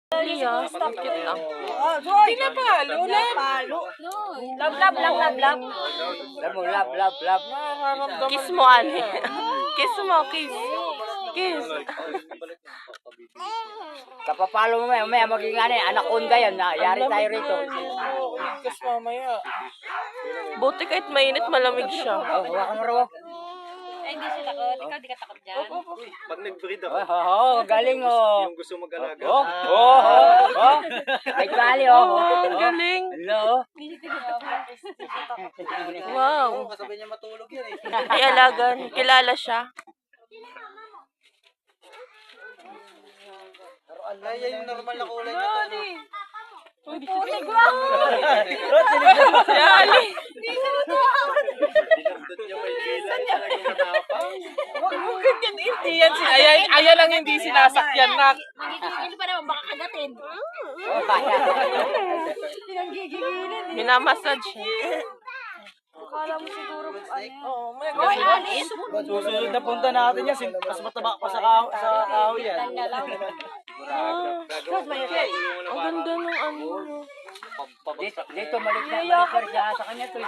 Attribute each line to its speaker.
Speaker 1: Liya, cute lang.
Speaker 2: Tingnan pa, lulan.
Speaker 1: Love, love, love, love, love.
Speaker 3: Love, love, love.
Speaker 1: Kiss mo, Ali. Kiss mo, kiss. Kiss.
Speaker 3: Kapapalo mo mamaya maging anaconda yan. Yari tayo rito.
Speaker 2: Kasi mamaya.
Speaker 1: Buti kahit mainit, malamig siya.
Speaker 3: Oh, hawakan mo raw.
Speaker 4: Ay, hindi siya takot. Ikaw, di ka takot dyan.
Speaker 5: Pag nag-breed ako,
Speaker 3: Galing oh.
Speaker 5: yung gusto mag-alaga.
Speaker 3: Oh. May kvali oh.
Speaker 1: Ang galing.
Speaker 3: Hello.
Speaker 1: Wow.
Speaker 5: Kasabi niya matulog yan eh.
Speaker 1: Ay, alagan. Kilala siya.
Speaker 5: Ay, yan yung normal na kulay niya.
Speaker 1: Si Ali.
Speaker 5: Dinundot niya may kailan talagang matapang.
Speaker 2: Huwag mo ganyan, hindi yan. Ayan lang hindi sinasakyan na.
Speaker 4: Magigigil pa naman, baka kagatin.
Speaker 1: Minamassage siya.
Speaker 4: Akala mo siguro
Speaker 2: Oh, may
Speaker 4: Hoy, Ali,
Speaker 3: Susunod na punta natin yan. Mas mataba pa sa kahoy yan.
Speaker 1: Ang ganda ng ano.
Speaker 3: Dito, malik na sa kanya to.